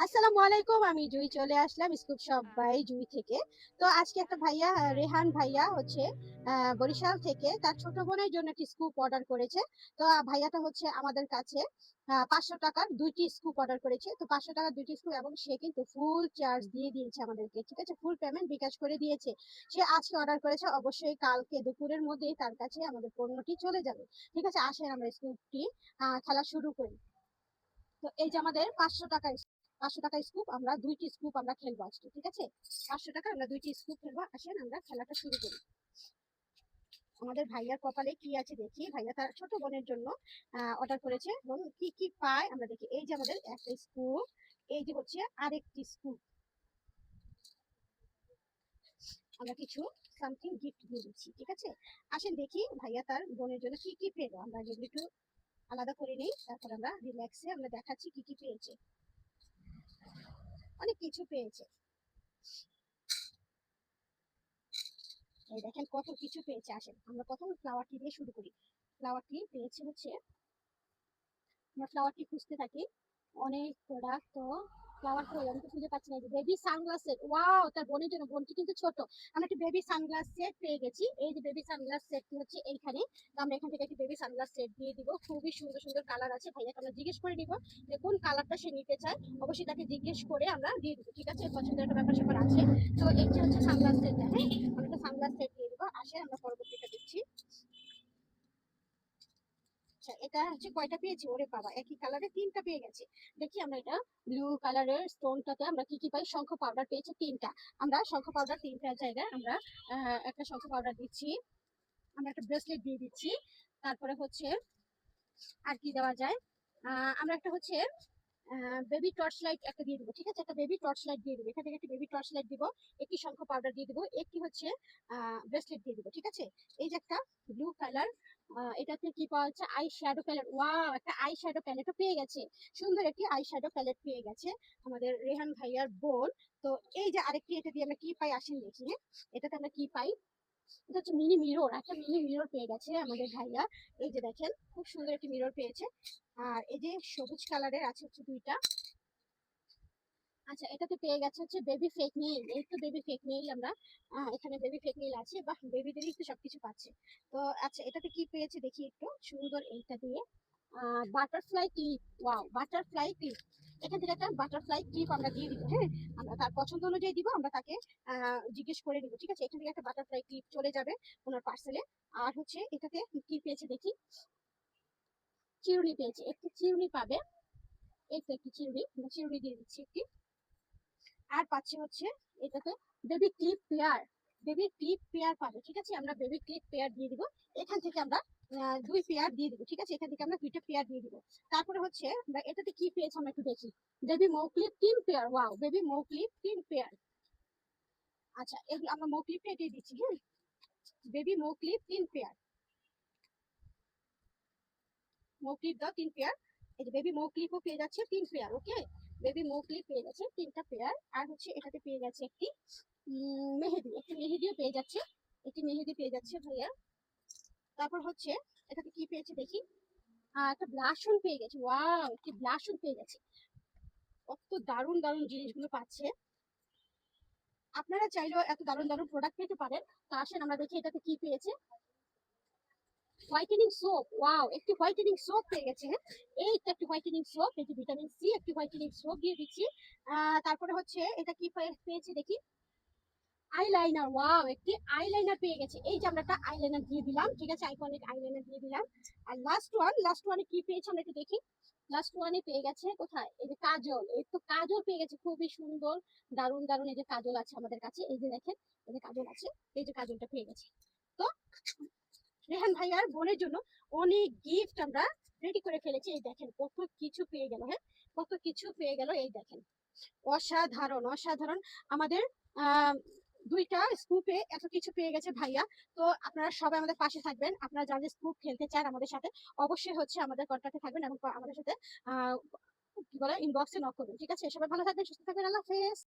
আসসালামু আলাইকুম, আমি জুই চলে আসলাম স্কুপ শপ বাই জুই থেকে। তো আজকে একটা ভাইয়া, রেহান ভাইয়া হচ্ছে বরিশাল থেকে তার ছোট বোনের জন্য একটি স্কুপ অর্ডার করেছে। তো ভাইয়াটা হচ্ছে আমাদের কাছে 500 টাকার দুইটি স্কুপ অর্ডার করেছে। তো 500 টাকার দুইটি স্কুপ, এবং সে কিন্তু ফুল চার্জ দিয়ে দিয়েছে আমাদেরকে, ঠিক আছে, ফুল পেমেন্ট বিকাশ করে দিয়েছে। সে আজকে অর্ডার করেছে, অবশ্যই কালকে দুপুরের মধ্যেই তার কাছে আমাদের পণ্যটি চলে যাবে। ঠিক আছে, আসেন আমরা স্কুপটি খেলা শুরু করি। তো এই যে আমাদের 500 টাকা স্কুপ, আমরা দুইটি স্কুপ আমরা খেলবো আজকে, ঠিক আছে। 500 টাকা আমরা দুইটি স্কুপ খেলবো, আসেন আমরা খেলাটা শুরু করি। আমাদের ভাইয়ার কপালে কি আছে দেখি। ভাইয়া তার ছোট বোনের জন্য অর্ডার করেছে, এবং কি কি পায় আমরা দেখি। এই যে আমাদের একটা স্কুপ, এই যে হচ্ছে আরেকটি স্কুপ। আমরা কিছু সামথিং গিফট দিয়ে দিচ্ছি, ঠিক আছে। আসেন দেখি ভাইয়া তার বোনের জন্য কি কি পেলো। আমরা যেগুলো একটু আলাদা করে নিই, তারপর আমরা রিল্যাক্সে আমরা দেখাচ্ছি কি কি পেয়েছে। অনেক কিছু পেয়েছে, এই দেখেন কত কিছু পেয়েছে। আসেন আমরা প্রথম ফ্লাওয়ারটি দিয়ে শুরু করি। ফ্লাওয়ারটি পেয়েছে হচ্ছে, আমরা ফ্লাওয়ারটি খুঁজতে থাকি, অনেক প্রোডাক্ট। তো ফ্লাওয়ার কই, আমি তো খুঁজে পাচ্ছি না। বেবি সানগ্লাস সেট, ওয়াও, তার বোনের জন্য, বোনটি কিন্তু ছোট। আমরা একটি বেবি সানগ্লাস সেট পেয়ে গেছি। এই যে বেবি সানগ্লাস সেটটি হচ্ছে এইখানে। তো আমরা এখান থেকে একটি বেবি সানগ্লাস সেট দিয়ে দিব। খুবই সুন্দর সুন্দর কালার আছে। ভাইয়াকে আমরা জিজ্ঞেস করে নিব যে কোন কালারটা সে নিতে চায়। অবশ্যই তাকে জিজ্ঞেস করে আমরা দিয়ে দিব, ঠিক আছে। পছন্দের একটা ব্যাপার স্যাপার আছে। তো এইটা হচ্ছে সানগ্লাস সেটটা, হ্যাঁ, আমরা একটা সানগ্লাস সেট দিয়ে দিব। আসে আমরা পরবর্তীটা দিচ্ছি। আচ্ছা, এটা হচ্ছে কয়টা পেয়েছি, ওরে বাবা, একই কালারে তিনটা পেয়ে গেছে। দেখি আমরা এটা ব্লু কালারের স্টোনটাতে আমরা কি কি পাই। শঙ্খ পাউডার পেয়েছে তিনটা। আমরা শঙ্খ পাউডার তিনটার জায়গায় আমরা একটা শঙ্খ পাউডার দিচ্ছি। আমরা একটা ব্রেসলেট দিয়ে দিচ্ছি। তারপরে হচ্ছে আর কি দেওয়া যায়, আমরা একটা হচ্ছে বেবি টর্চ লাইট একটা দিয়ে দিব, ঠিক আছে। একটা বেবি টর্চ লাইট দিয়ে দিব, এখান থেকে একটি বেবি টর্চ লাইট দিব। একটি শঙ্খ পাউডার দিয়ে দিব, একটি হচ্ছে ব্রেসলেট দিয়ে দিব, ঠিক আছে। এই যে একটা ব্লু কালার, এটাতে কি পাওয়া যাচ্ছে, আই শ্যাডো প্যালেট। ওয়াও, একটা আই শ্যাডো প্যালেটও পেয়ে গেছে। সুন্দর একটি আই শ্যাডো প্যালেট পেয়ে গেছে আমাদের রেহান ভাইয়ার বোন। তো এই যে আরেকটি, এটা দিয়ে আমরা কি পাই আসেন দেখি, হ্যাঁ। এটাতে আমরা কি পাই, এটা হচ্ছে মিনি মিরর, একটা মিনি মিরর পেয়ে গেছে আমাদের ভাইয়া। এই যে দেখেন খুব সুন্দর একটি মিরর পেয়েছে। আর এই যে সবুজ কালারের আছে হচ্ছে দুইটা। আচ্ছা, এটাতে পেয়ে গেছে হচ্ছে বেবি ফেক নেইল। এই তো বেবি ফেক নেইল, আমরা এখানে বেবি ফেক নেইল আছে, বা বেবিদেরই তো সবকিছু পাচ্ছে। তো আচ্ছা, এটাতে কি পেয়েছে দেখি একটু সুন্দর, এইটা দিয়ে butterfly clip. Wow, butterfly clip. এখান থেকে একটা বাটারফ্লাই ক্লিপ আমরা দিয়ে দিব, হ্যাঁ। আমরা তার পছন্দ অনুযায়ী দিব, আমরা তাকে জিজ্ঞেস করে দিব, ঠিক আছে। এখান থেকে একটা বাটারফ্লাই ক্লিপ চলে যাবে ওনার পার্সেলে। আর হচ্ছে এটাতে কি পেয়েছে দেখি, চিরুনি পেয়েছে, একটি চিরুনি পাবে। এই তো একটি চিরুনি, আমরা চিরুনি দিয়ে দিচ্ছি একটি। আর পাচ্ছে হচ্ছে এটাতে baby clip pair, baby clip pair পাবে, ঠিক আছে। আমরা বেবি ক্লিপ পেয়ার দিয়ে দিব। এখান থেকে আমরা দুই পেয়ার দিয়ে দিব, ঠিক আছে। এখান থেকে আমরা দুইটা পেয়ার দিয়ে দিব। তারপরে হচ্ছে আমরা এটাতে কি পেয়েছি আমরা একটু দেখি। বেবি মৌ ক্লিপ 3 পেয়ার, ওয়াও, বেবি মৌ ক্লিপ 3 পেয়ার। আচ্ছা, এগুলো আমরা মৌ ক্লিপটা এটাই দিচ্ছি, হ্যাঁ। বেবি মৌ ক্লিপ 3 পেয়ার, মৌ ক্লিপ দাও 3 পেয়ার। এই যে বেবি মৌ ক্লিপও পেয়ে যাচ্ছে 3 পেয়ার, ওকে। বেবি মৌ ক্লিপ পেয়ে গেছে 3টা পেয়ার। আর হচ্ছে এটাতে পেয়ে গেছে একটি মেহেদি, একটি মেহেদিও পেয়ে যাচ্ছে, একটি মেহেদি পেয়ে যাচ্ছে ভাইয়া। তারপর হচ্ছে এটাতে কি পেয়েছে দেখি, একটা ব্লাশন পেয়ে গেছে। ওয়াও, একটি ব্লাশন পেয়ে গেছে। কত দারুণ দারুণ জিনিসগুলো পাচ্ছে। আপনারা চাইলেও এত দারুণ দারুণ প্রোডাক্ট পেতে পারেন। তো আসেন আমরা দেখি এটাতে কি পেয়েছে। হোয়াইটেনিং সোপ, ওয়াও, একটি হোয়াইটেনিং সোপ পেয়ে গেছে, হ্যাঁ। এই তো একটি হোয়াইটেনিং সোপ, এই যে ভিটামিন সি, একটি হোয়াইটেনিং সোপ দিয়ে দিচ্ছি। তারপরে হচ্ছে এটা কি পেয়েছে দেখি, আইলাইনার। ওয়াও, একটি আইলাইনার পেয়ে গেছে। এই যে আমরা একটা আইলাইনার দিয়ে দিলাম, ঠিক আছে, আইকনিক আইলাইনার দিয়ে দিলাম। আর লাস্ট ওয়ানে কি পেয়েছে আমরা একটু দেখি। লাস্ট ওয়ানে পেয়ে গেছে কোথায়, এই যে কাজল, এই তো কাজল পেয়ে গেছে, খুবই সুন্দর দারুণ দারুণ। এই যে কাজল আছে আমাদের কাছে, এই যে দেখেন, এই যে কাজল আছে, এই যে কাজলটা পেয়ে গেছে। তো রেহান ভাইয়ার বোনের জন্য অনেক গিফট আমরা রেডি করে ফেলেছি। এই দেখেন কত কিছু পেয়ে গেল, হ্যাঁ, কত কিছু পেয়ে গেল। এই দেখেন, অসাধারণ অসাধারণ। আমাদের আহ দুইটা স্কুপে এত কিছু পেয়ে গেছে ভাইয়া। তো আপনারা সবাই আমাদের পাশে থাকবেন। আপনারা যারা স্কুপ খেলতে চান আমাদের সাথে, অবশ্যই হচ্ছে আমাদের কন্ট্যাক্টে থাকবেন, এবং আমাদের সাথে আহ কি বলে ইনবক্সে নক করবেন, ঠিক আছে। সবাই ভালো থাকবেন, সুস্থ থাকবেন, আল্লাহ হাফেজ।